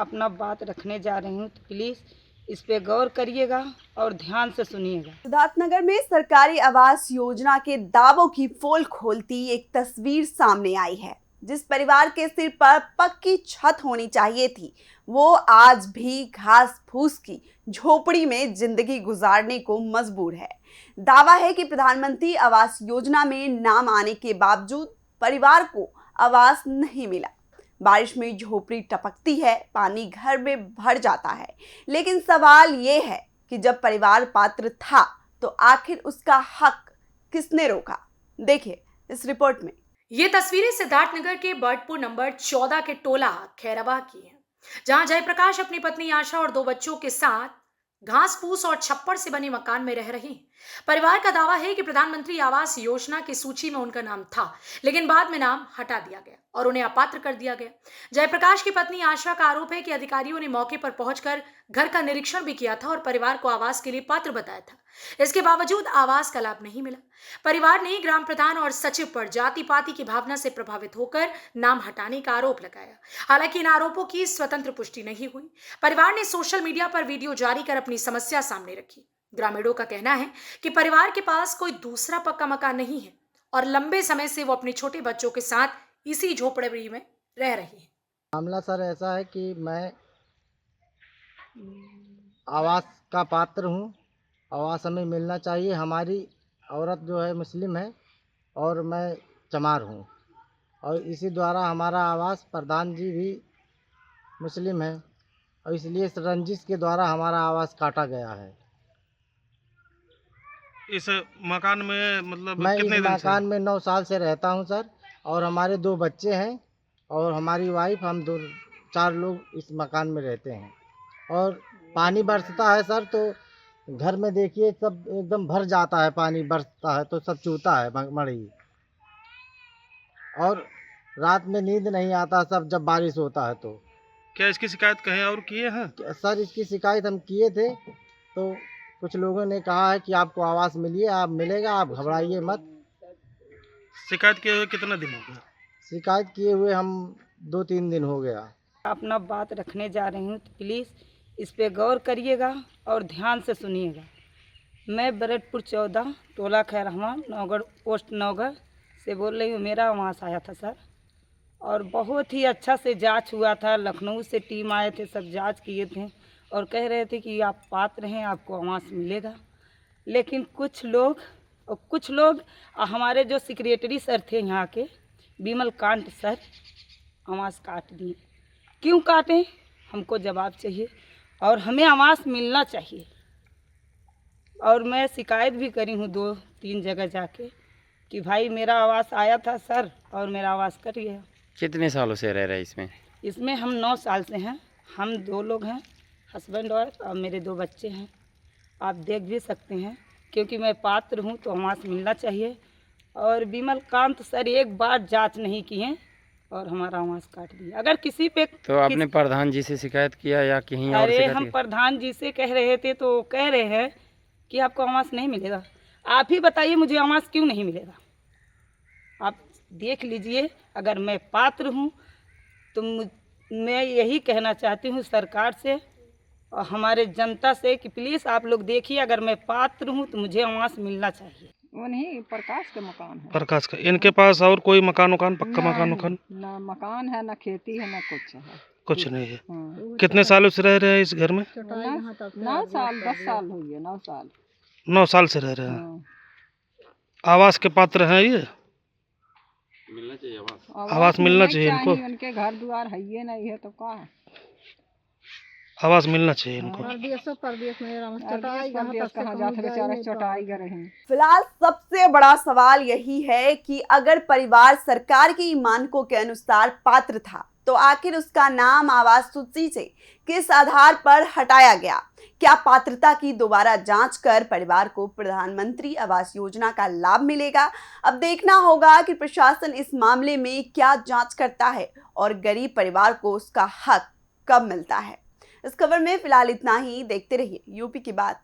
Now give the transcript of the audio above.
अपना बात रखने जा रही हूँ, तो प्लीज़ इस पे गौर करिएगा और ध्यान से सुनिएगा। सिद्धार्थनगर में सरकारी आवास योजना के दावों की पोल खोलती एक तस्वीर सामने आई है। जिस परिवार के सिर पर पक्की छत होनी चाहिए थी, वो आज भी घास फूस की झोपड़ी में जिंदगी गुजारने को मजबूर है। दावा है कि प्रधानमंत्री आवास योजना में नाम आने के बावजूद परिवार को आवास नहीं मिला। बारिश में झोपड़ी टपकती है, पानी घर में भर जाता है, लेकिन सवाल ये है कि जब परिवार पात्र था तो आखिर उसका हक किसने रोका? देखिए इस रिपोर्ट में। ये तस्वीरें सिद्धार्थनगर के बर्डपुर नंबर 14 के टोला खैराबाद की हैं, जहां जयप्रकाश अपनी पत्नी आशा और 2 बच्चों के साथ घास फूस और छप्पर से बने मकान में रह रहे हैं। परिवार का दावा है कि प्रधानमंत्री आवास योजना की सूची में उनका नाम था, लेकिन बाद में नाम हटा दिया गया और उन्हें अपात्र कर दिया गया। जयप्रकाश की पत्नी आशा का आरोप है कि अधिकारियों ने मौके पर पहुंचकर घर का निरीक्षण भी किया था और परिवार को आवास के लिए पात्र बताया था। इसके बावजूद आवास का लाभ नहीं मिला। परिवार ने ग्राम प्रधान और सचिव पर जाति पाति की भावना से प्रभावित होकर नाम हटाने का आरोप लगाया। हालांकि इन आरोपों की स्वतंत्र पुष्टि नहीं हुई। परिवार ने सोशल मीडिया पर वीडियो जारी कर अपनी समस्या सामने रखी। ग्रामीणों का कहना है कि परिवार के पास कोई दूसरा पक्का मकान नहीं है और लंबे समय से वो अपने छोटे बच्चों के साथ इसी झोपड़ी में रह रही है। मामला सर ऐसा है कि मैं आवास का पात्र हूँ। आवास हमें मिलना चाहिए। हमारी औरत जो है मुस्लिम है और मैं चमार हूँ, और इसी द्वारा हमारा आवास प्रधान जी भी मुस्लिम है, और इसलिए इस रंजिश के द्वारा हमारा आवास काटा गया है। इस मकान में मतलब मैं कितने इस दिन मकान में 9 साल से रहता हूँ सर, और हमारे 2 बच्चे हैं और हमारी वाइफ, हम 4 लोग इस मकान में रहते हैं। और पानी बरसता है सर तो घर में देखिए सब एकदम भर जाता है, पानी बरसता है तो सब चूता है मड़ी, और रात में नींद नहीं आता सब जब बारिश होता है तो। क्या इसकी शिकायत कहीं और किए हैं? सर इसकी शिकायत हम किए थे, तो कुछ लोगों ने कहा है कि आपको आवास मिलिए, आप मिलेगा, आप घबराइए मत। शिकायत किए हुए कितना दिन हो गया? शिकायत किए हुए हम 2-3 दिन हो गया। अपना बात रखने जा रही हूँ, तो प्लीज़ इस पे गौर करिएगा और ध्यान से सुनिएगा। मैं बरडपुर 14 टोला खैराबाद नौगढ़ पोस्ट नौगढ़ से बोल रही हूँ। मेरा आवास आया था सर, और बहुत ही अच्छा से जांच हुआ था। लखनऊ से टीम आए थे, सब जांच किए थे और कह रहे थे कि आप पात्र हैं, आपको आवास मिलेगा। लेकिन कुछ लोग हमारे जो सेक्रेटरी सर थे यहाँ के, विमल कांत सर, आवास काट दिए। क्यों काटें? हमको जवाब चाहिए और हमें आवास मिलना चाहिए। और मैं शिकायत भी करी हूँ 2-3 जगह जाके कि भाई मेरा आवास आया था सर और मेरा आवास कट गया। कितने सालों से रह रहे हैं इसमें? हम 9 साल से हैं। हम 2 लोग हैं, हस्बैंड वाइफ, और मेरे 2 बच्चे हैं। आप देख भी सकते हैं, क्योंकि मैं पात्र हूँ तो आवास मिलना चाहिए। और विमल कांत सर एक बार जांच नहीं किए और हमारा आवास काट दिया। अगर किसी पे तो आपने प्रधान जी से शिकायत किया या कहीं और? अरे हम प्रधान जी से कह रहे थे तो कह रहे हैं कि आपको आवास नहीं मिलेगा। आप ही बताइए मुझे आवास क्यों नहीं मिलेगा? आप देख लीजिए। अगर मैं पात्र हूँ तो मैं यही कहना चाहती हूँ सरकार से और हमारे जनता से कि प्लीज़ आप लोग देखिए, अगर मैं पात्र हूँ तो मुझे आवास मिलना चाहिए। उन्हीं प्रकाश के मकान है। प्रकाश का? इनके पास और कोई मकान पक्का मकान? ना मकान है, ना खेती है, ना कुछ है। कुछ नहीं है। हाँ। कितने सालों से रह रहे हैं इस घर में? 9 साल 10 साल हुई है। 9 साल 9 साल से रह रहे हैं। हाँ। आवास के पात्र हैं ये? मिलना चाहिए आवास मिलना चाहिए इनको। उनके घर द्वार है ये नहीं है तो क्या है? आवास मिलना चाहिए इनको। फिलहाल सबसे बड़ा सवाल यही है कि अगर परिवार सरकार की मानकों के अनुसार पात्र था तो आखिर उसका नाम आवास सूची से किस आधार पर हटाया गया? क्या पात्रता की दोबारा जांच कर परिवार को प्रधानमंत्री आवास योजना का लाभ मिलेगा? अब देखना होगा कि प्रशासन इस मामले में क्या जांच करता है और गरीब परिवार को उसका हक कब मिलता है। इस खबर में फिलहाल इतना ही। देखते रहिए यूपी की बात।